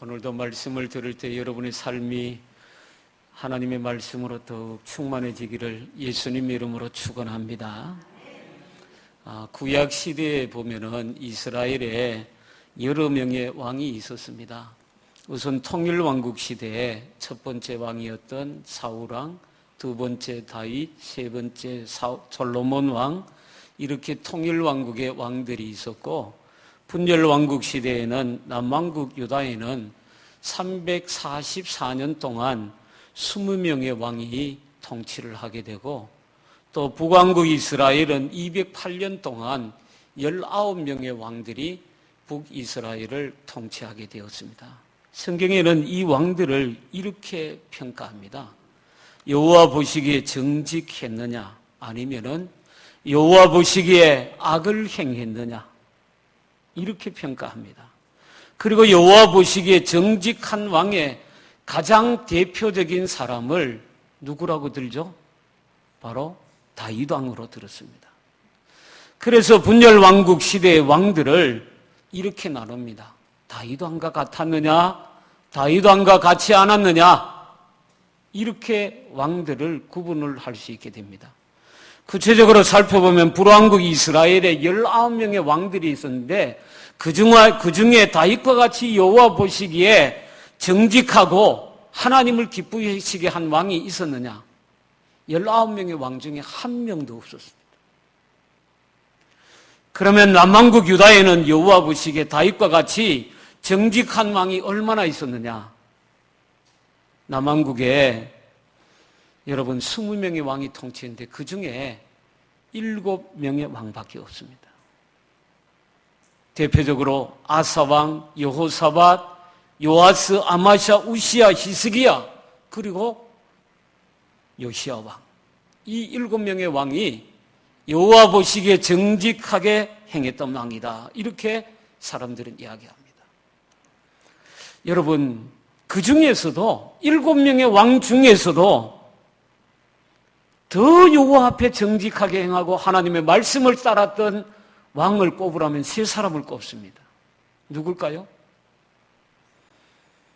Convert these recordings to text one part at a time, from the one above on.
오늘도 말씀을 들을 때 여러분의 삶이 하나님의 말씀으로 더욱 충만해지기를 예수님 이름으로 축원합니다. 구약 시대에 보면은 이스라엘에 여러 명의 왕이 있었습니다. 우선 통일왕국 시대에 첫 번째 왕이었던 사울왕, 두 번째 다윗, 세 번째 솔로몬 왕, 이렇게 통일왕국의 왕들이 있었고, 분열왕국 시대에는 남왕국 유다에는 344년 동안 20명의 왕이 통치를 하게 되고, 또 북왕국 이스라엘은 208년 동안 19명의 왕들이 북이스라엘을 통치하게 되었습니다. 성경에는 이 왕들을 이렇게 평가합니다. 여호와 보시기에 정직했느냐, 아니면은 여호와 보시기에 악을 행했느냐, 이렇게 평가합니다. 그리고 여호와 보시기에 정직한 왕의 가장 대표적인 사람을 누구라고 들죠? 바로 다윗 왕으로 들었습니다. 그래서 분열왕국 시대의 왕들을 이렇게 나눕니다. 다윗 왕과 같았느냐, 다윗 왕과 같지 않았느냐, 이렇게 왕들을 구분을 할 수 있게 됩니다. 구체적으로 살펴보면 북왕국 이스라엘에 19명의 왕들이 있었는데 그 중에 다윗과 같이 여호와 보시기에 정직하고 하나님을 기쁘시게 한 왕이 있었느냐? 19명의 왕 중에 한 명도 없었습니다. 그러면 남왕국 유다에는 여호와 보시기에 다윗과 같이 정직한 왕이 얼마나 있었느냐? 남왕국에 여러분 20명의 왕이 통치했는데 그 중에 7명의 왕밖에 없습니다. 대표적으로 아사왕, 여호사밧, 요아스, 아마샤, 우시야, 히스기야, 그리고 요시야 왕. 이 7명의 왕이 여호와 보시기에 정직하게 행했던 왕이다. 이렇게 사람들은 이야기합니다. 여러분, 그 중에서도 7명의 왕 중에서도 더 여호와 앞에 정직하게 행하고 하나님의 말씀을 따랐던 왕을 꼽으라면 3사람을 꼽습니다. 누굴까요?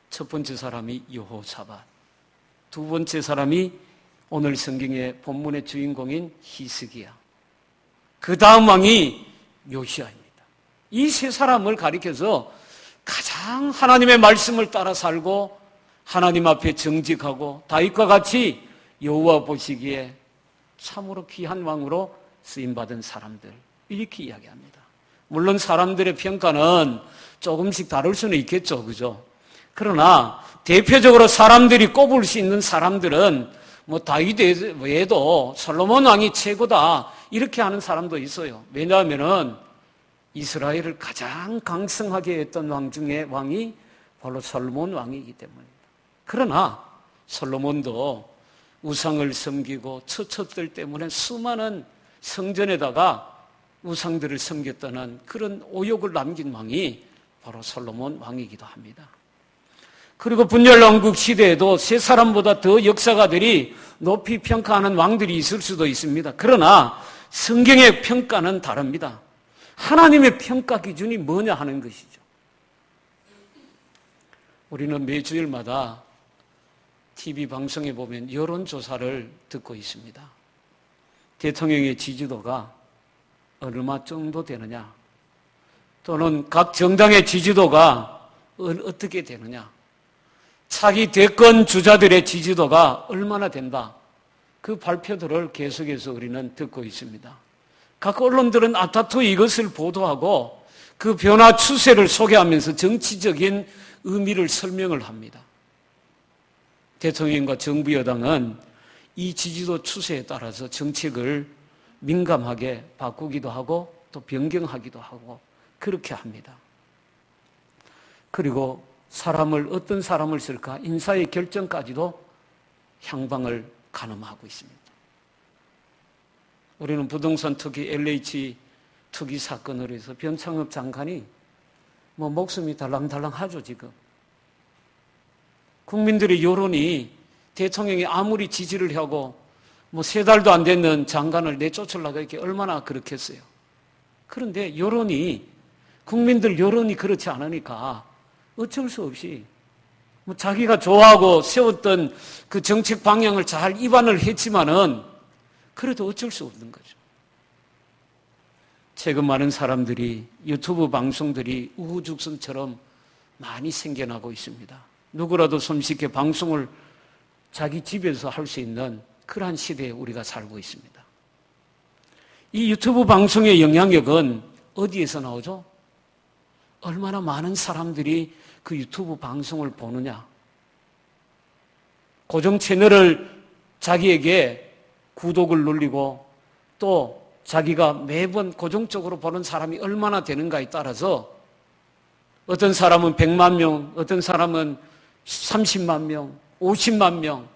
첫 번째 사람이 여호사밧, 두 번째 사람이 오늘 성경의 본문의 주인공인 히스기야, 그 다음 왕이 요시야입니다. 이 3사람을 가리켜서 가장 하나님의 말씀을 따라 살고 하나님 앞에 정직하고 다윗과 같이 여호와 보시기에 참으로 귀한 왕으로 쓰임받은 사람들, 이렇게 이야기합니다. 물론 사람들의 평가는 조금씩 다를 수는 있겠죠, 그죠? 그러나 대표적으로 사람들이 꼽을 수 있는 사람들은 다윗 외에도 솔로몬 왕이 최고다, 이렇게 하는 사람도 있어요. 왜냐하면은 이스라엘을 가장 강성하게 했던 왕 중에 왕이 바로 솔로몬 왕이기 때문입니다. 그러나 솔로몬도 우상을 섬기고 처처들 때문에 수많은 성전에다가 우상들을 섬겼다는 그런 오욕을 남긴 왕이 바로 솔로몬 왕이기도 합니다. 그리고 분열왕국 시대에도 3사람보다 더 역사가들이 높이 평가하는 왕들이 있을 수도 있습니다. 그러나 성경의 평가는 다릅니다. 하나님의 평가 기준이 뭐냐 하는 것이죠. 우리는 매주일마다 TV 방송에 보면 여론조사를 듣고 있습니다. 대통령의 지지도가 얼마 정도 되느냐, 또는 각 정당의 지지도가 어떻게 되느냐, 차기 대권 주자들의 지지도가 얼마나 된다, 그 발표들을 계속해서 우리는 듣고 있습니다. 각 언론들은 아타토 이것을 보도하고 그 변화 추세를 소개하면서 정치적인 의미를 설명을 합니다. 대통령과 정부 여당은 이 지지도 추세에 따라서 정책을 민감하게 바꾸기도 하고 또 변경하기도 하고 그렇게 합니다. 그리고 어떤 사람을 쓸까, 인사의 결정까지도 향방을 가늠하고 있습니다. 우리는 부동산 투기, LH 투기 사건으로 해서 변창흠 장관이 목숨이 달랑달랑하죠, 지금. 국민들의 여론이 대통령이 아무리 지지를 하고 3달도 안 됐는 장관을 내쫓으려고 이렇게 얼마나 그렇겠어요. 그런데 국민들 여론이 그렇지 않으니까 어쩔 수 없이 자기가 좋아하고 세웠던 그 정책 방향을 잘 입안을 했지만은 그래도 어쩔 수 없는 거죠. 최근 많은 사람들이 유튜브 방송들이 우후죽순처럼 많이 생겨나고 있습니다. 누구라도 손쉽게 방송을 자기 집에서 할 수 있는 그러한 시대에 우리가 살고 있습니다. 이 유튜브 방송의 영향력은 어디에서 나오죠? 얼마나 많은 사람들이 그 유튜브 방송을 보느냐. 고정 채널을 자기에게 구독을 눌리고 또 자기가 매번 고정적으로 보는 사람이 얼마나 되는가에 따라서 어떤 사람은 100만 명, 어떤 사람은 30만 명, 50만 명.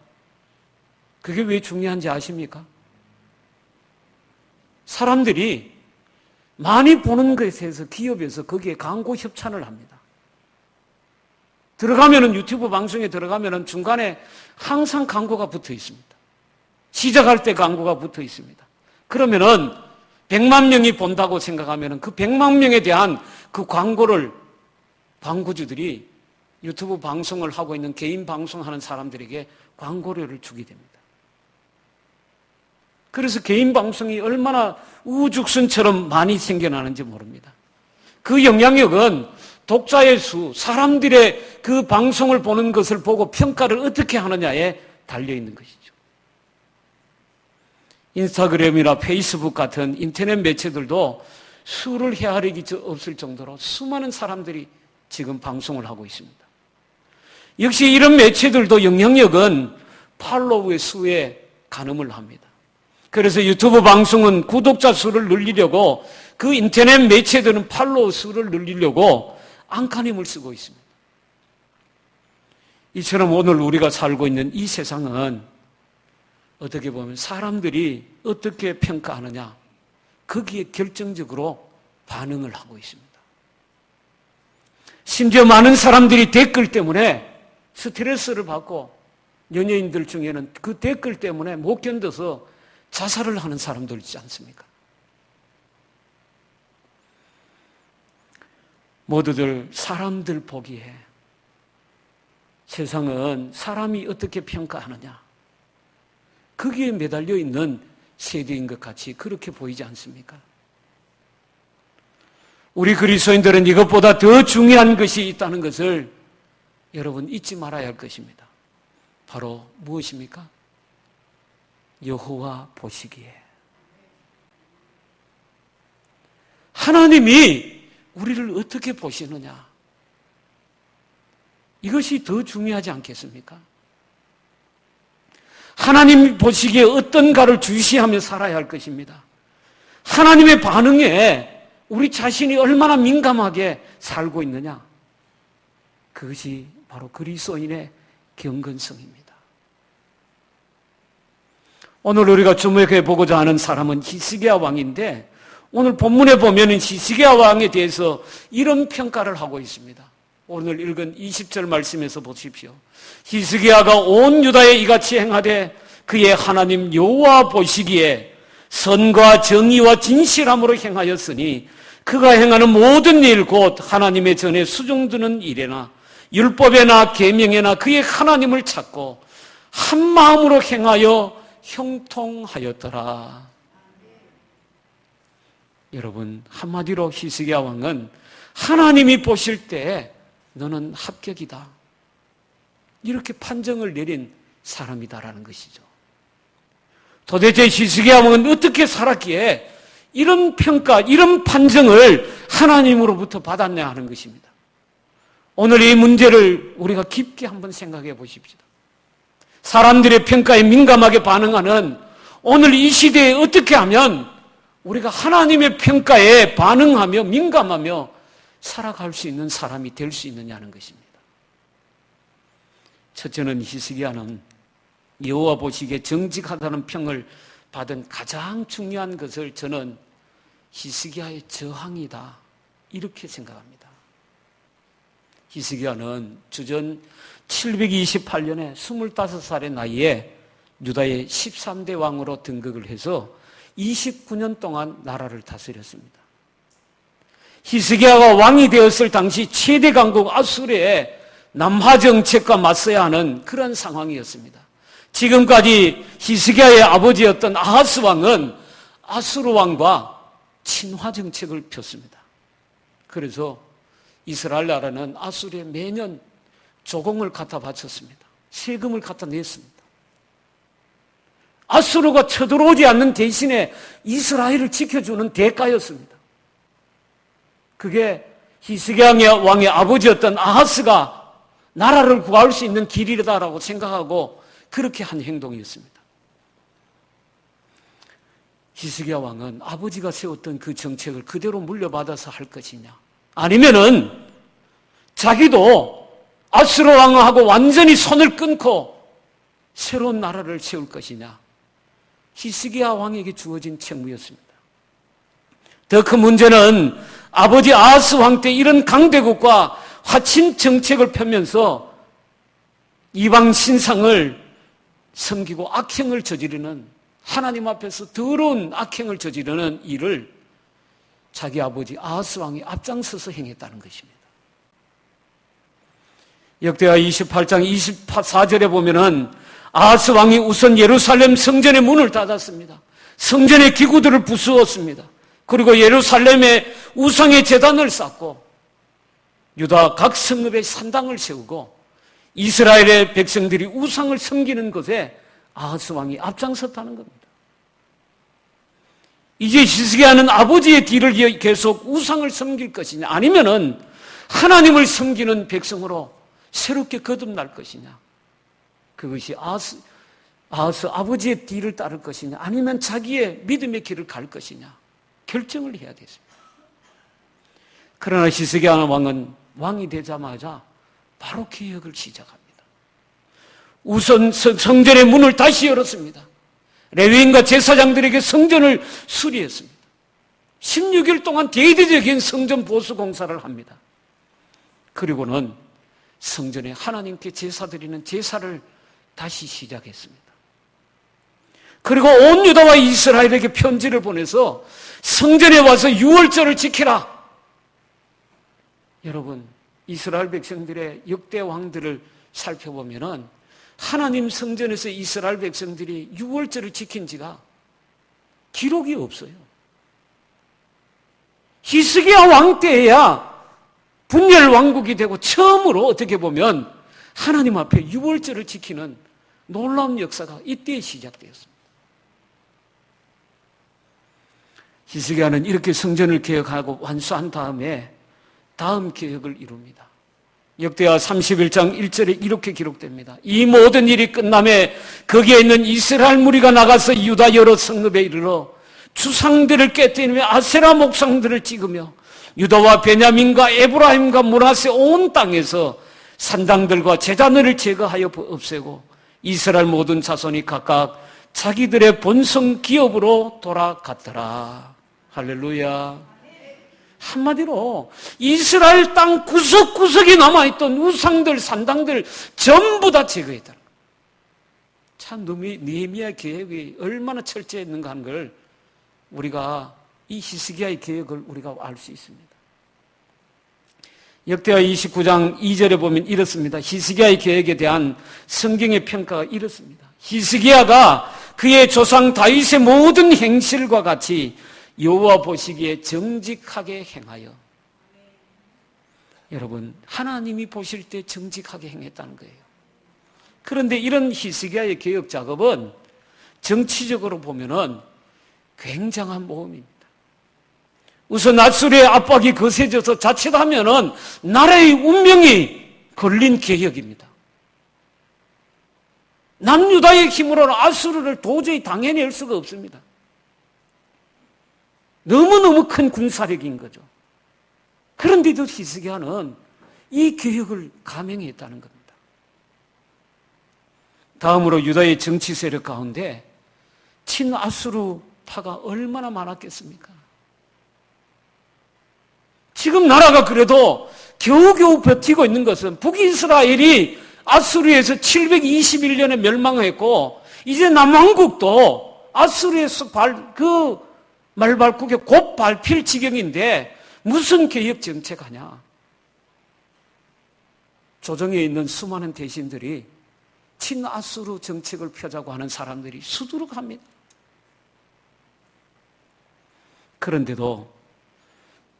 그게 왜 중요한지 아십니까? 사람들이 많이 보는 것에 대해서 기업에서 거기에 광고 협찬을 합니다. 들어가면은 유튜브 방송에 들어가면은 중간에 항상 광고가 붙어 있습니다. 시작할 때 광고가 붙어 있습니다. 그러면은 100만 명이 본다고 생각하면은 그 100만 명에 대한 그 광고를 광고주들이 유튜브 방송을 하고 있는 개인 방송하는 사람들에게 광고료를 주게 됩니다. 그래서 개인 방송이 얼마나 우후죽순처럼 많이 생겨나는지 모릅니다. 그 영향력은 독자의 수, 사람들의 그 방송을 보는 것을 보고 평가를 어떻게 하느냐에 달려있는 것이죠. 인스타그램이나 페이스북 같은 인터넷 매체들도 수를 헤아리기 없을 정도로 수많은 사람들이 지금 방송을 하고 있습니다. 역시 이런 매체들도 영향력은 팔로우의 수에 가늠을 합니다. 그래서 유튜브 방송은 구독자 수를 늘리려고 그 인터넷 매체들은 팔로우 수를 늘리려고 안간힘을 쓰고 있습니다. 이처럼 오늘 우리가 살고 있는 이 세상은 어떻게 보면 사람들이 어떻게 평가하느냐 거기에 결정적으로 반응을 하고 있습니다. 심지어 많은 사람들이 댓글 때문에 스트레스를 받고 연예인들 중에는 그 댓글 때문에 못 견뎌서 자살을 하는 사람들 있지 않습니까? 모두들 사람들 보기에 세상은 사람이 어떻게 평가하느냐 거기에 매달려 있는 세대인 것 같이 그렇게 보이지 않습니까? 우리 그리스도인들은 이것보다 더 중요한 것이 있다는 것을 여러분 잊지 말아야 할 것입니다. 바로 무엇입니까? 여호와 보시기에 하나님이 우리를 어떻게 보시느냐 이것이 더 중요하지 않겠습니까? 하나님 보시기에 어떤가를 주시하며 살아야 할 것입니다. 하나님의 반응에 우리 자신이 얼마나 민감하게 살고 있느냐 그것이 바로 그리스도인의 경건성입니다. 오늘 우리가 주목해 보고자 하는 사람은 히스기야 왕인데 오늘 본문에 보면 히스기야 왕에 대해서 이런 평가를 하고 있습니다. 오늘 읽은 20절 말씀에서 보십시오. 히스기야가 온 유다에 이같이 행하되 그의 하나님 여호와 보시기에 선과 정의와 진실함으로 행하였으니 그가 행하는 모든 일 곧 하나님의 전에 수종드는 일에나 율법에나 계명에나 그의 하나님을 찾고 한 마음으로 행하여 형통하였더라. 여러분 한마디로 히스기야 왕은 하나님이 보실 때 너는 합격이다 이렇게 판정을 내린 사람이다라는 것이죠. 도대체 히스기야 왕은 어떻게 살았기에 이런 평가, 이런 판정을 하나님으로부터 받았냐 하는 것입니다. 오늘 이 문제를 우리가 깊게 한번 생각해 보십시다. 사람들의 평가에 민감하게 반응하는 오늘 이 시대에 어떻게 하면 우리가 하나님의 평가에 반응하며 민감하며 살아갈 수 있는 사람이 될 수 있느냐는 것입니다. 첫째는 히스기야는 여호와 보시기에 정직하다는 평을 받은 가장 중요한 것을 저는 히스기야의 저항이다 이렇게 생각합니다. 히스기야는 주전 728년에 25살의 나이에 유다의 13대 왕으로 등극을 해서 29년 동안 나라를 다스렸습니다. 히스기야가 왕이 되었을 당시 최대 강국 아수르의 남하 정책과 맞서야 하는 그런 상황이었습니다. 지금까지 히스기야의 아버지였던 아하스 왕은 아수르 왕과 친화 정책을 폈습니다. 그래서 이스라엘 나라는 아수르에 매년 조공을 갖다 바쳤습니다. 세금을 갖다 냈습니다. 아수르가 쳐들어오지 않는 대신에 이스라엘을 지켜주는 대가였습니다. 그게 히스기야 왕의 아버지였던 아하스가 나라를 구할 수 있는 길이다라고 생각하고 그렇게 한 행동이었습니다. 히스기야 왕은 아버지가 세웠던 그 정책을 그대로 물려받아서 할 것이냐, 아니면은 자기도 아수르 왕하고 완전히 손을 끊고 새로운 나라를 세울 것이냐, 히스기야 왕에게 주어진 책무였습니다. 더 큰 문제는 아버지 아하스 왕 때 이런 강대국과 화친 정책을 펴면서 이방 신상을 섬기고 악행을 저지르는, 하나님 앞에서 더러운 악행을 저지르는 일을 자기 아버지 아하스 왕이 앞장서서 행했다는 것입니다. 역대하 28장 24절에 보면은 아하스 왕이 우선 예루살렘 성전의 문을 닫았습니다. 성전의 기구들을 부수었습니다. 그리고 예루살렘에 우상의 제단을 쌓고 유다 각 성읍에 산당을 세우고 이스라엘의 백성들이 우상을 섬기는 것에 아하스 왕이 앞장섰다는 겁니다. 이제 히스기야는 아버지의 뒤를 계속 우상을 섬길 것이냐, 아니면은 하나님을 섬기는 백성으로 새롭게 거듭날 것이냐, 그것이 아하스 아버지의 뒤를 따를 것이냐, 아니면 자기의 믿음의 길을 갈 것이냐 결정을 해야 됐습니다. 그러나 히스기야 왕은 왕이 되자마자 바로 개혁을 시작합니다. 우선 성전의 문을 다시 열었습니다. 레위인과 제사장들에게 성전을 수리했습니다. 16일 동안 대대적인 성전 보수 공사를 합니다. 그리고는 성전에 하나님께 제사 드리는 제사를 다시 시작했습니다. 그리고 온 유다와 이스라엘에게 편지를 보내서 성전에 와서 유월절을 지키라. 여러분, 이스라엘 백성들의 역대 왕들을 살펴보면은 하나님 성전에서 이스라엘 백성들이 유월절을 지킨 지가 기록이 없어요. 히스기야 왕 때에야 분열 왕국이 되고 처음으로 어떻게 보면 하나님 앞에 유월절을 지키는 놀라운 역사가 이때 시작되었습니다. 히스기야는 이렇게 성전을 개혁하고 완수한 다음에 다음 개혁을 이룹니다. 역대하 31장 1절에 이렇게 기록됩니다. 이 모든 일이 끝남에 거기에 있는 이스라엘 무리가 나가서 유다 여러 성읍에 이르러 주상들을 깨뜨리며 아세라 목상들을 찍으며 유다와 베냐민과 에브라임과 므낫세 온 땅에서 산당들과 제단을 제거하여 없애고 이스라엘 모든 자손이 각각 자기들의 본성 기업으로 돌아갔더라. 할렐루야. 한마디로 이스라엘 땅 구석구석에 남아있던 우상들, 산당들 전부 다 제거했다. 참 느헤미야 계획이 얼마나 철저했는가 하는 걸 우리가 이 히스기야의 계획을 우리가 알 수 있습니다. 역대하 29장 2절에 보면 이렇습니다. 히스기야의 계획에 대한 성경의 평가가 이렇습니다. 히스기야가 그의 조상 다윗의 모든 행실과 같이 여호와 보시기에 정직하게 행하여, 여러분 하나님이 보실 때 정직하게 행했다는 거예요. 그런데 이런 히스기야의 개혁 작업은 정치적으로 보면은 굉장한 모험입니다. 우선 아수르의 압박이 거세져서 자칫하면은 나라의 운명이 걸린 개혁입니다. 남유다의 힘으로는 아수르를 도저히 당해낼 수가 없습니다. 너무너무 큰 군사력인 거죠. 그런데도 히스기야는 이 개혁을 감행했다는 겁니다. 다음으로 유다의 정치 세력 가운데 친아수르파가 얼마나 많았겠습니까? 지금 나라가 그래도 겨우겨우 버티고 있는 것은 북이스라엘이 아수르에서 721년에 멸망했고 이제 남왕국도 아수르에서 말발국에 곧 밟힐 지경인데 무슨 개혁 정책하냐? 조정에 있는 수많은 대신들이 친아수르 정책을 펴자고 하는 사람들이 수두룩합니다. 그런데도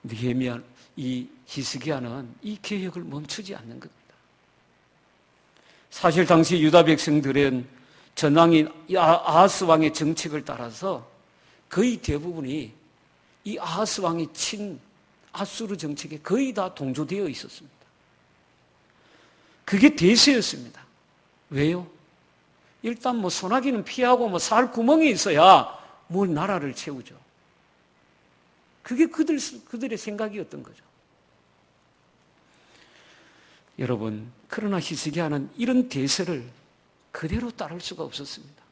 느헤미야, 이 히스기야는 이 개혁을 멈추지 않는 겁니다. 사실 당시 유다 백성들은 전왕인 아하스 왕의 정책을 따라서 거의 대부분이 이 아하스 왕의 친아수르 정책에 거의 다 동조되어 있었습니다. 그게 대세였습니다. 왜요? 일단 뭐 소나기는 피하고 살 구멍이 있어야 뭘 나라를 채우죠. 그게 그들의 생각이었던 거죠. 여러분, 그러나 히스기야는 이런 대세를 그대로 따를 수가 없었습니다.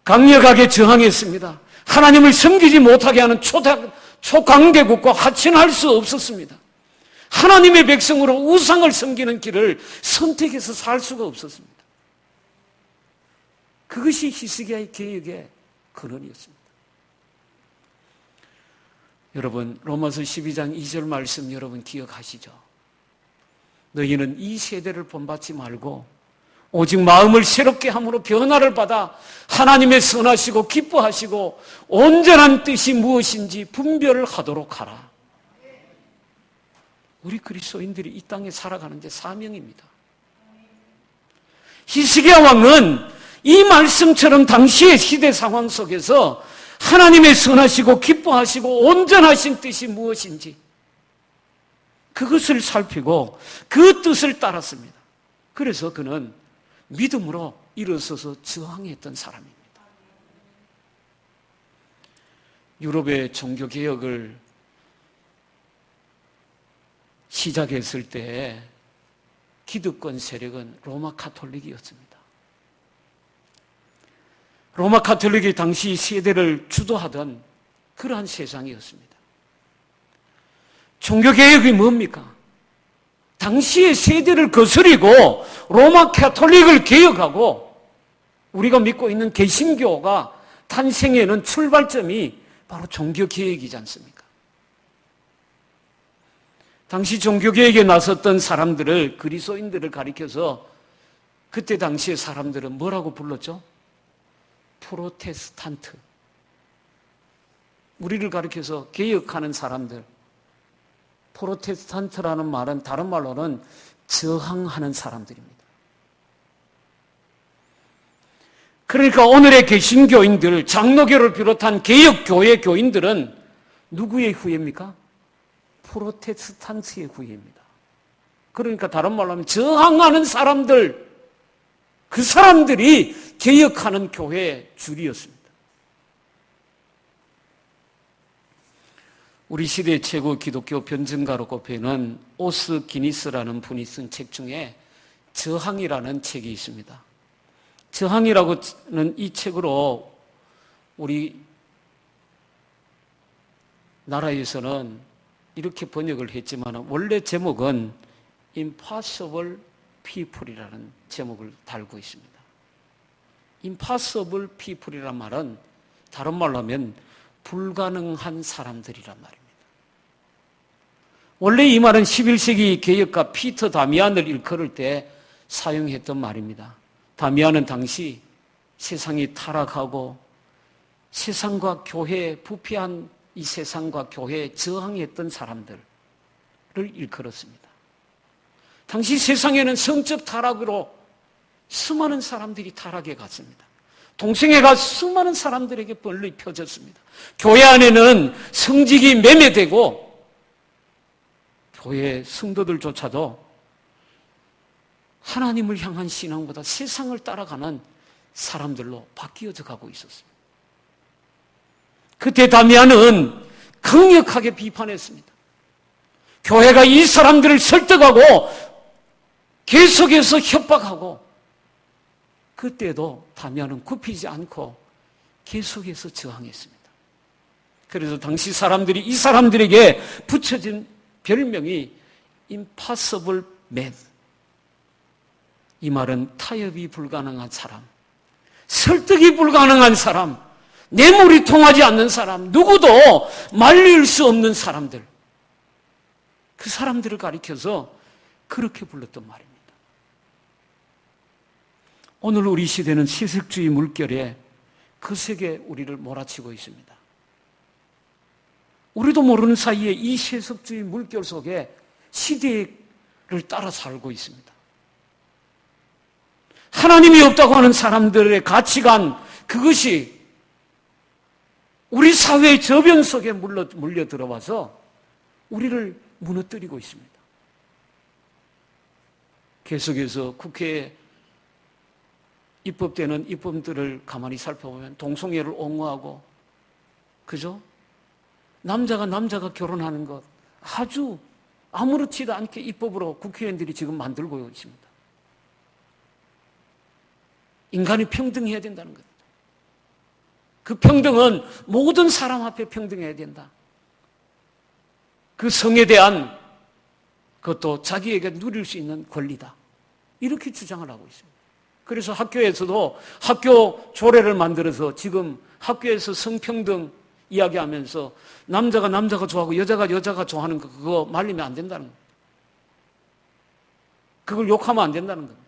강력하게 저항했습니다. 하나님을 섬기지 못하게 하는 초강대국과 하친할 수 없었습니다. 하나님의 백성으로 우상을 섬기는 길을 선택해서 살 수가 없었습니다. 그것이 히스기야의 개혁의 근원이었습니다. 여러분, 로마서 12장 2절 말씀 여러분 기억하시죠? 너희는 이 세대를 본받지 말고 오직 마음을 새롭게 함으로 변화를 받아 하나님의 선하시고 기뻐하시고 온전한 뜻이 무엇인지 분별을 하도록 하라. 우리 그리스도인들이 이 땅에 살아가는 데 사명입니다. 히스기야 왕은 이 말씀처럼 당시의 시대 상황 속에서 하나님의 선하시고 기뻐하시고 온전하신 뜻이 무엇인지 그것을 살피고 그 뜻을 따랐습니다. 그래서 그는 믿음으로 일어서서 저항했던 사람입니다. 유럽의 종교개혁을 시작했을 때 기득권 세력은 로마 가톨릭이었습니다. 로마 가톨릭이 당시 세대를 주도하던 그러한 세상이었습니다. 종교개혁이 뭡니까? 당시의 세대를 거스리고 로마 가톨릭을 개혁하고 우리가 믿고 있는 개신교가 탄생에는 출발점이 바로 종교개혁이지 않습니까? 당시 종교개혁에 나섰던 사람들을, 그리스도인들을 가리켜서 그때 당시의 사람들은 뭐라고 불렀죠? 프로테스탄트. 우리를 가리켜서 개혁하는 사람들. 프로테스탄트라는 말은 다른 말로는 저항하는 사람들입니다. 그러니까 오늘의 개신교인들, 장로교를 비롯한 개혁교회 교인들은 누구의 후예입니까? 프로테스탄트의 후예입니다. 그러니까 다른 말로 하면 저항하는 사람들, 그 사람들이 개혁하는 교회의 줄이었습니다. 우리 시대의 최고 기독교 변증가로 꼽히는 오스 기니스라는 분이 쓴 책 중에 저항이라는 책이 있습니다. 저항이라고는 이 책으로 우리 나라에서는 이렇게 번역을 했지만 원래 제목은 Impossible People이라는 제목을 달고 있습니다. Impossible People이란 말은 다른 말로 하면 불가능한 사람들이란 말입니다. 원래 이 말은 11세기 개혁가 피터 다미안을 일컬을 때 사용했던 말입니다. 다미안은 당시 세상이 타락하고 세상과 교회에 부패한 이 세상과 교회에 저항했던 사람들을 일컬었습니다. 당시 세상에는 성적 타락으로 수많은 사람들이 타락해 갔습니다. 동성애가 수많은 사람들에게 널리 펴졌습니다. 교회 안에는 성직이 매매되고 교회 성도들조차도 하나님을 향한 신앙보다 세상을 따라가는 사람들로 바뀌어져 가고 있었습니다. 그때 다미안은 강력하게 비판했습니다. 교회가 이 사람들을 설득하고 계속해서 협박하고 그때도 다미안은 굽히지 않고 계속해서 저항했습니다. 그래서 당시 사람들이 이 사람들에게 붙여진 별명이 Impossible Man. 이 말은 타협이 불가능한 사람, 설득이 불가능한 사람, 뇌물이 통하지 않는 사람, 누구도 말릴 수 없는 사람들, 그 사람들을 가리켜서 그렇게 불렀던 말입니다. 오늘 우리 시대는 세속주의 물결에 거세게 우리를 몰아치고 있습니다. 우리도 모르는 사이에 이 세속주의 물결 속에 시대를 따라 살고 있습니다. 하나님이 없다고 하는 사람들의 가치관, 그것이 우리 사회의 저변 속에 물려 들어와서 우리를 무너뜨리고 있습니다. 계속해서 국회에 입법되는 입법들을 가만히 살펴보면 동성애를 옹호하고, 그죠? 남자가 결혼하는 것 아주 아무렇지도 않게 입법으로 국회의원들이 지금 만들고 있습니다. 인간이 평등해야 된다는 겁니다. 그 평등은 모든 사람 앞에 평등해야 된다. 그 성에 대한 그것도 자기에게 누릴 수 있는 권리다. 이렇게 주장을 하고 있습니다. 그래서 학교에서도 학교 조례를 만들어서 지금 학교에서 성평등 이야기하면서 남자가 좋아하고 여자가 좋아하는 거, 그거 말리면 안 된다는 겁니다. 그걸 욕하면 안 된다는 겁니다.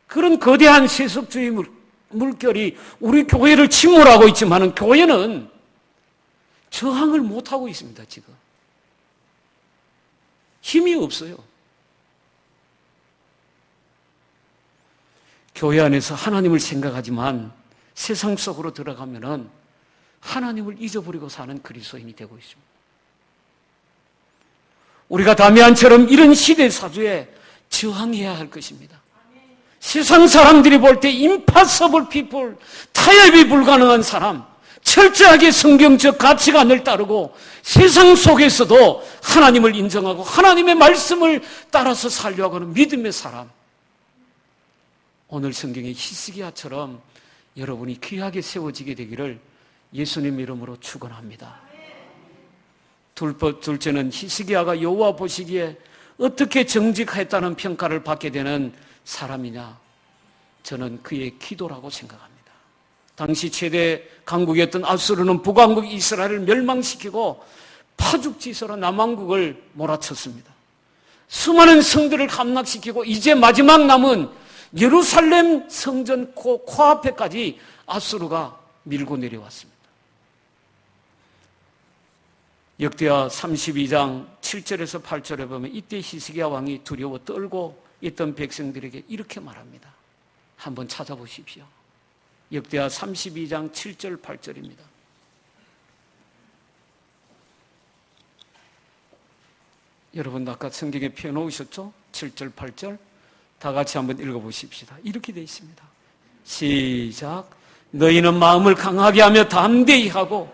그런 거대한 세속주의 물결이 우리 교회를 침몰하고 있지만 교회는 저항을 못하고 있습니다. 지금 힘이 없어요. 교회 안에서 하나님을 생각하지만 세상 속으로 들어가면은 하나님을 잊어버리고 사는 그리스도인이 되고 있습니다. 우리가 다미안처럼 이런 시대 사주에 저항해야 할 것입니다. 세상 사람들이 볼 때 impossible people, 타협이 불가능한 사람, 철저하게 성경적 가치관을 따르고 세상 속에서도 하나님을 인정하고 하나님의 말씀을 따라서 살려고 하는 믿음의 사람, 오늘 성경의 히스기야처럼 여러분이 귀하게 세워지게 되기를 예수님 이름으로 축원합니다. 둘째는 히스기야가 여호와 보시기에 어떻게 정직했다는 평가를 받게 되는 사람이냐? 저는 그의 기도라고 생각합니다. 당시 최대 강국이었던 아수르는 북왕국 이스라엘을 멸망시키고 파죽지세로 남왕국을 몰아쳤습니다. 수많은 성들을 함락시키고 이제 마지막 남은 예루살렘 성전 코앞에까지 아수르가 밀고 내려왔습니다. 역대하 32장 7절에서 8절에 보면 이때 히스기야 왕이 두려워 떨고 있던 백성들에게 이렇게 말합니다. 한번 찾아보십시오. 역대하 32장 7절 8절입니다. 여러분 아까 성경에 펴놓으셨죠? 7절 8절 다 같이 한번 읽어보십시다. 이렇게 되어 있습니다. 시작. 너희는 마음을 강하게 하며 담대히 하고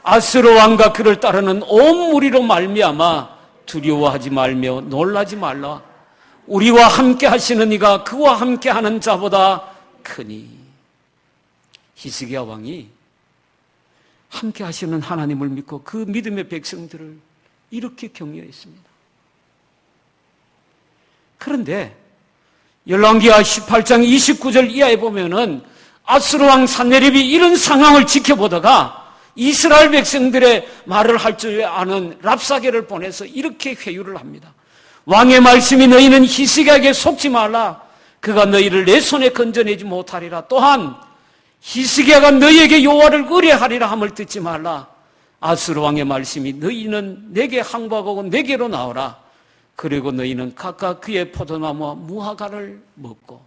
아수르 왕과 그를 따르는 온 무리로 말미암아 두려워하지 말며 놀라지 말라. 우리와 함께 하시는 이가 그와 함께 하는 자보다 크니. 히스기야 왕이 함께 하시는 하나님을 믿고 그 믿음의 백성들을 이렇게 격려했습니다. 그런데 열왕기하 18장 29절 이하에 보면은 아수르 왕 산헤립이 이런 상황을 지켜보다가 이스라엘 백성들의 말을 할 줄 아는 랍사게를 보내서 이렇게 회유를 합니다. 왕의 말씀이 너희는 히스기야에게 속지 말라. 그가 너희를 내 손에 건져내지 못하리라. 또한 히스기야가 너희에게 여호와를 의뢰하리라 함을 듣지 말라. 아수르 왕의 말씀이 너희는 내게 항복하고 내게로 나오라. 그리고 너희는 각각 그의 포도나무와 무화과를 먹고.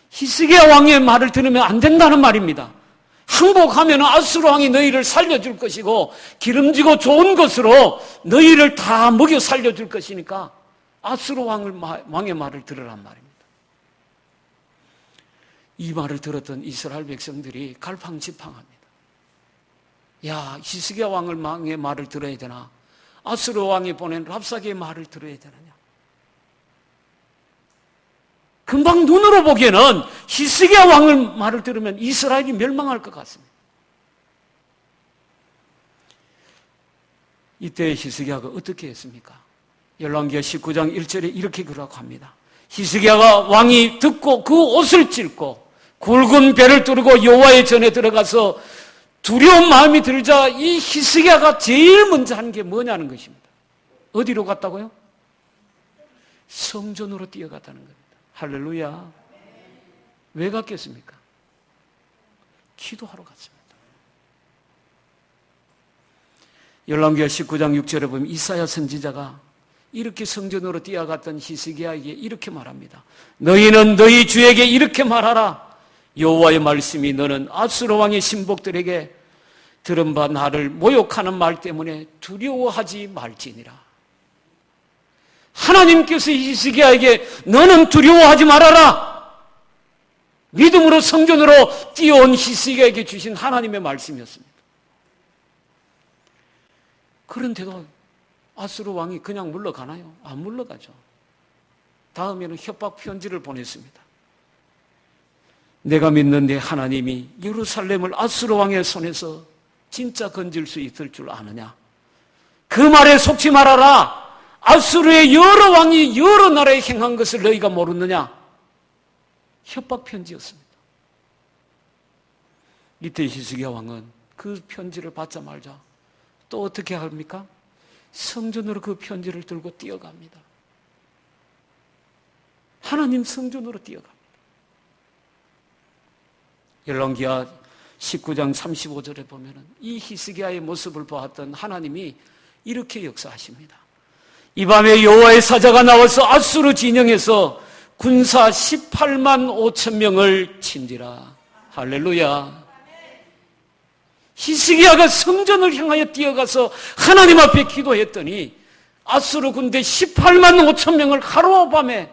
히스기야 왕의 말을 들으면 안 된다는 말입니다. 항복하면 아수르 왕이 너희를 살려줄 것이고 기름지고 좋은 것으로 너희를 다 먹여 살려줄 것이니까 아수르 왕의 말을 들으란 말입니다. 이 말을 들었던 이스라엘 백성들이 갈팡질팡합니다. 야, 히스기야 왕의 말을 들어야 되나? 아수르 왕이 보낸 랍사게의 말을 들어야 되느냐? 금방 눈으로 보기에는 히스기야 왕의 말을 들으면 이스라엘이 멸망할 것 같습니다. 이때 히스기야가 어떻게 했습니까? 열왕기하 19장 1절에 이렇게 기록합니다. 히스기야가 왕이 듣고 그 옷을 찢고 굵은 배를 두르고 여호와의 전에 들어가서 두려운 마음이 들자 이 히스기야가 제일 먼저 한 게 뭐냐는 것입니다. 어디로 갔다고요? 성전으로 뛰어갔다는 겁니다. 할렐루야. 왜 갔겠습니까? 기도하러 갔습니다. 열왕기하 19장 6절에 보면 이사야 선지자가 이렇게 성전으로 뛰어갔던 히스기야에게 이렇게 말합니다. 너희는 너희 주에게 이렇게 말하라. 여호와의 말씀이 너는 아수르 왕의 신복들에게 들은 바 나를 모욕하는 말 때문에 두려워하지 말지니라. 하나님께서 히스기야에게 너는 두려워하지 말아라. 믿음으로 성전으로 뛰어온 히스기야에게 주신 하나님의 말씀이었습니다. 그런데도 아수르 왕이 그냥 물러가나요? 안 물러가죠. 다음에는 협박 편지를 보냈습니다. 내가 믿는 내 하나님이 예루살렘을 아수르 왕의 손에서 진짜 건질 수 있을 줄 아느냐? 그 말에 속지 말아라. 아수르의 여러 왕이 여러 나라에 행한 것을 너희가 모르느냐? 협박 편지였습니다. 이때 히스기야 왕은 그 편지를 받자마자 또 어떻게 합니까? 성전으로 그 편지를 들고 뛰어갑니다. 하나님 성전으로 뛰어갑니다. 열왕기하 19장 35절에 보면은 이 히스기야의 모습을 보았던 하나님이 이렇게 역사하십니다. 이 밤에 여호와의 사자가 나와서 아수르 진영에서 군사 18만 5천 명을 친지라. 할렐루야. 히스기야가 성전을 향하여 뛰어가서 하나님 앞에 기도했더니 아수르 군대 18만 5천 명을 하루밤에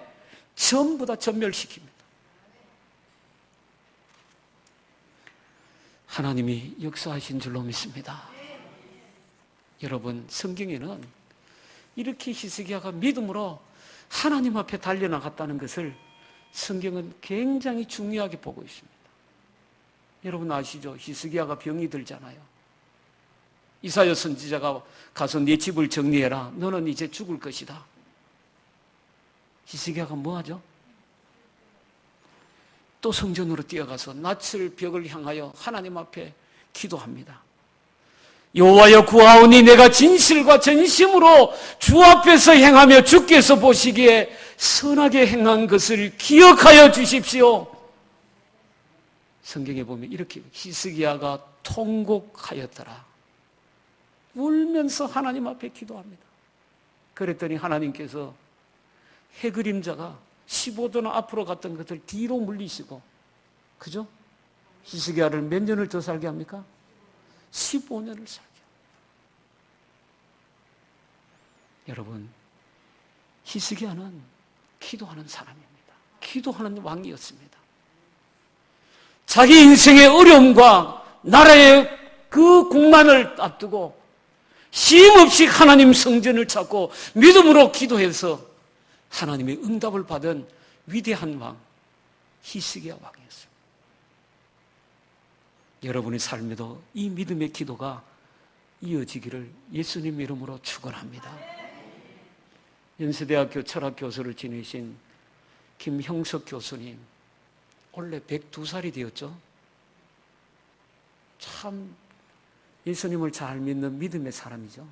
전부 다 전멸시킵니다. 하나님이 역사하신 줄로 믿습니다. 여러분, 성경에는 이렇게 히스기야가 믿음으로 하나님 앞에 달려나갔다는 것을 성경은 굉장히 중요하게 보고 있습니다. 여러분 아시죠? 히스기야가 병이 들잖아요. 이사야 선지자가 가서 네 집을 정리해라. 너는 이제 죽을 것이다. 히스기야가 뭐하죠? 또 성전으로 뛰어가서 낯을 벽을 향하여 하나님 앞에 기도합니다. 여호와여 구하오니 내가 진실과 전심으로 주 앞에서 행하며 주께서 보시기에 선하게 행한 것을 기억하여 주십시오. 성경에 보면 이렇게 히스기야가 통곡하였더라. 울면서 하나님 앞에 기도합니다. 그랬더니 하나님께서 해 그림자가 15도나 앞으로 갔던 것을 뒤로 물리시고, 그죠? 히스기야를 몇 년을 더 살게 합니까? 15년을 살게 합니다. 여러분, 히스기야는 기도하는 사람입니다. 기도하는 왕이었습니다. 자기 인생의 어려움과 나라의 그 국난을 앞두고 쉼없이 하나님 성전을 찾고 믿음으로 기도해서 하나님의 응답을 받은 위대한 왕, 히스기야 왕이었습니다. 여러분의 삶에도 이 믿음의 기도가 이어지기를 예수님 이름으로 축원합니다. 연세대학교 철학교수를 지내신 김형석 교수님, 원래 102살이 되었죠. 참 예수님을 잘 믿는 믿음의 사람이죠.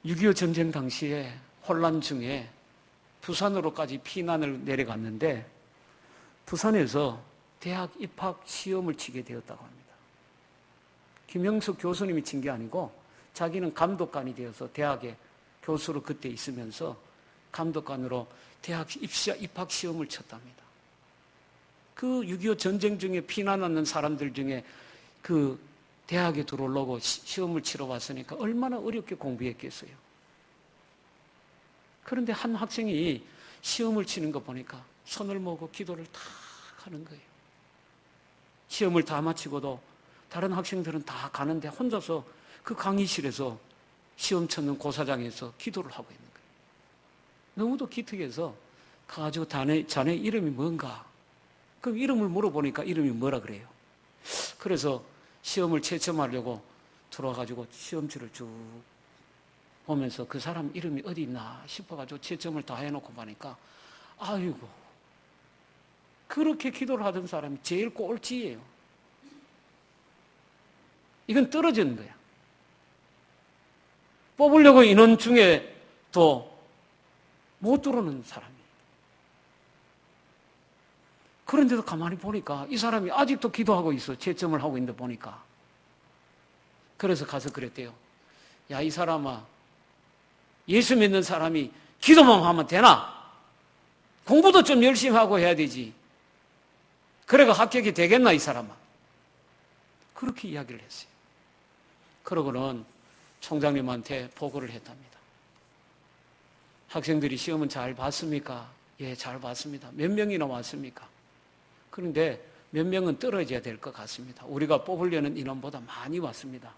6.25 전쟁 당시에 혼란 중에 부산으로까지 피난을 내려갔는데 부산에서 대학 입학 시험을 치게 되었다고 합니다. 김영석 교수님이 친 게 아니고 자기는 감독관이 되어서 대학에 교수로 그때 있으면서 감독관으로 대학 입학 시험을 쳤답니다. 그 6.25 전쟁 중에 피난 왔는 사람들 중에 그 대학에 들어오려고 시험을 치러 왔으니까 얼마나 어렵게 공부했겠어요. 그런데 한 학생이 시험을 치는 거 보니까 손을 모으고 기도를 다 하는 거예요. 시험을 다 마치고도 다른 학생들은 다 가는데 혼자서 그 강의실에서 시험 쳤는 고사장에서 기도를 하고 있는 거예요. 너무도 기특해서 가가지고 자네 이름이 뭔가? 그럼 이름을 물어보니까 이름이 뭐라 그래요? 그래서 시험을 채점하려고 들어와가지고 시험지를 쭉 보면서 그 사람 이름이 어디 있나 싶어가지고 채점을 다 해놓고 보니까 아이고, 그렇게 기도를 하던 사람이 제일 꼴찌예요. 이건 떨어지는 거야. 뽑으려고 인원 중에 또 못 들어오는 사람이에요. 그런데도 가만히 보니까 이 사람이 아직도 기도하고 있어. 채점을 하고 있는데 보니까. 그래서 가서 그랬대요. 야, 이 사람아, 예수 믿는 사람이 기도만 하면 되나? 공부도 좀 열심히 하고 해야 되지. 그래가 합격이 되겠나, 이 사람아? 그렇게 이야기를 했어요. 그러고는 총장님한테 보고를 했답니다. 학생들이 시험은 잘 봤습니까? 예, 잘 봤습니다. 몇 명이나 왔습니까? 그런데 몇 명은 떨어져야 될 것 같습니다. 우리가 뽑으려는 인원보다 많이 왔습니다.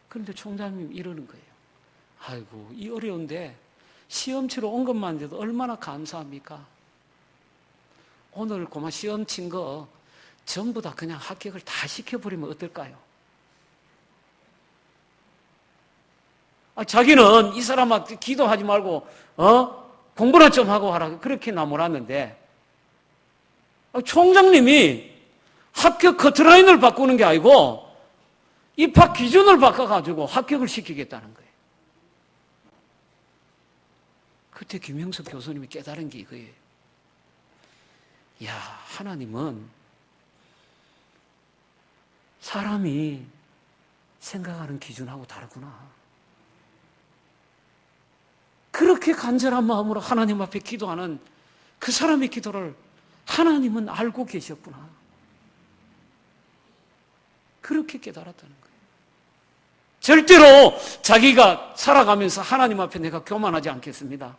그런데 총장님이 이러는 거예요. 아이고, 이 어려운데 시험 치러 온 것만 해도 얼마나 감사합니까? 오늘 고마 시험 친 거 전부 다 그냥 합격을 다 시켜버리면 어떨까요? 자기는 이 사람한테 기도하지 말고 공부나 좀 하고 하라 그렇게 나몰았는데 총장님이 합격 커트라인을 바꾸는 게 아니고 입학 기준을 바꿔가지고 합격을 시키겠다는 거예요. 그때 김영석 교수님이 깨달은 게 이거예요. 야, 하나님은 사람이 생각하는 기준하고 다르구나. 그렇게 간절한 마음으로 하나님 앞에 기도하는 그 사람의 기도를 하나님은 알고 계셨구나. 그렇게 깨달았다는 거예요. 절대로 자기가 살아가면서 하나님 앞에 내가 교만하지 않겠습니다.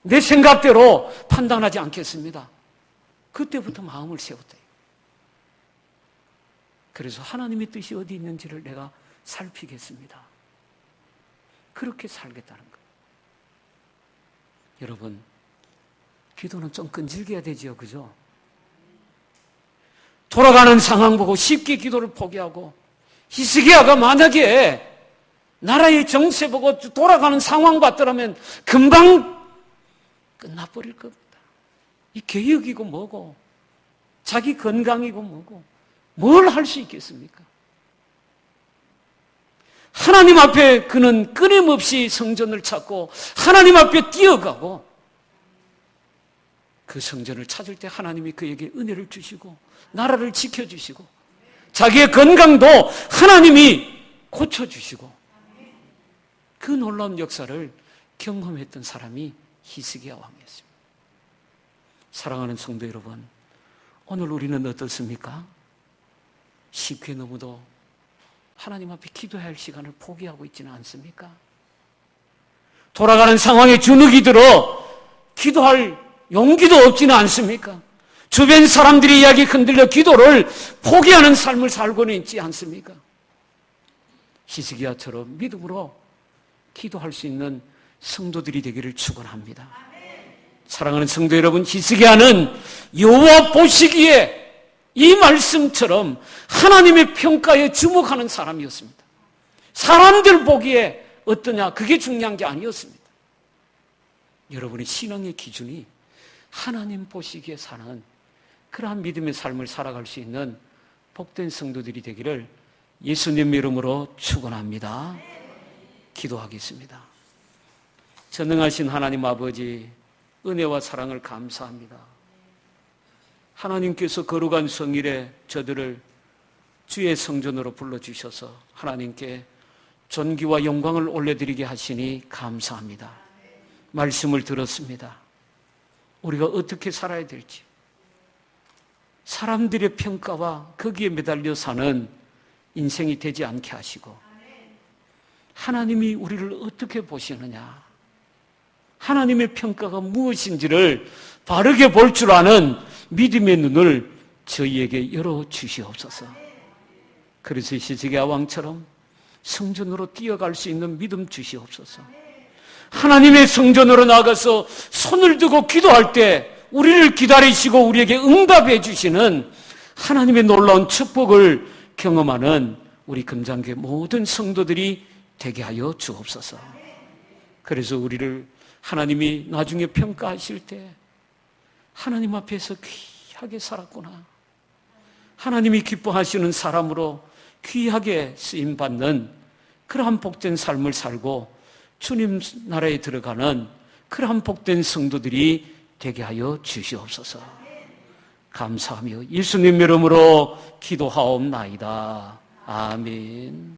내 생각대로 판단하지 않겠습니다. 그때부터 마음을 세웠대요. 그래서 하나님의 뜻이 어디 있는지를 내가 살피겠습니다. 그렇게 살겠다는 거예요. 여러분, 기도는 좀 끈질겨야 되지요, 그죠? 돌아가는 상황 보고 쉽게 기도를 포기하고, 히스기야가 만약에 나라의 정세 보고 돌아가는 상황 봤더라면 금방 끝나버릴 겁니다. 이 개혁이고 뭐고 자기 건강이고 뭐고 뭘 할 수 있겠습니까? 하나님 앞에 그는 끊임없이 성전을 찾고 하나님 앞에 뛰어가고 그 성전을 찾을 때 하나님이 그에게 은혜를 주시고 나라를 지켜주시고 자기의 건강도 하나님이 고쳐주시고 그 놀라운 역사를 경험했던 사람이 히스기야 왕이었습니다. 사랑하는 성도 여러분, 오늘 우리는 어떻습니까? 쉽게 너무도 하나님 앞에 기도해야 할 시간을 포기하고 있지는 않습니까? 돌아가는 상황에 주눅이 들어 기도할 용기도 없지는 않습니까? 주변 사람들의 이야기에 흔들려 기도를 포기하는 삶을 살고는 있지 않습니까? 히스기야처럼 믿음으로 기도할 수 있는 성도들이 되기를 축원합니다. 사랑하는 성도 여러분, 히스기야는 여호와 보시기에 이 말씀처럼 하나님의 평가에 주목하는 사람이었습니다. 사람들 보기에 어떠냐, 그게 중요한 게 아니었습니다. 여러분의 신앙의 기준이 하나님 보시기에 사는 그러한 믿음의 삶을 살아갈 수 있는 복된 성도들이 되기를 예수님 이름으로 축원합니다. 기도하겠습니다. 전능하신 하나님 아버지, 은혜와 사랑을 감사합니다. 하나님께서 거룩한 성일에 저들을 주의 성전으로 불러주셔서 하나님께 존귀와 영광을 올려드리게 하시니 감사합니다. 말씀을 들었습니다. 우리가 어떻게 살아야 될지, 사람들의 평가와 거기에 매달려 사는 인생이 되지 않게 하시고 하나님이 우리를 어떻게 보시느냐, 하나님의 평가가 무엇인지를 바르게 볼 줄 아는 믿음의 눈을 저희에게 열어주시옵소서. 그래서 히스기야 왕처럼 성전으로 뛰어갈 수 있는 믿음 주시옵소서. 하나님의 성전으로 나가서 손을 들고 기도할 때 우리를 기다리시고 우리에게 응답해 주시는 하나님의 놀라운 축복을 경험하는 우리 금장교회 모든 성도들이 되게 하여 주옵소서. 그래서 우리를 하나님이 나중에 평가하실 때 하나님 앞에서 귀하게 살았구나, 하나님이 기뻐하시는 사람으로 귀하게 쓰임받는 그러한 복된 삶을 살고 주님 나라에 들어가는 그러한 복된 성도들이 되게 하여 주시옵소서. 감사하며 예수님 이름으로 기도하옵나이다. 아멘.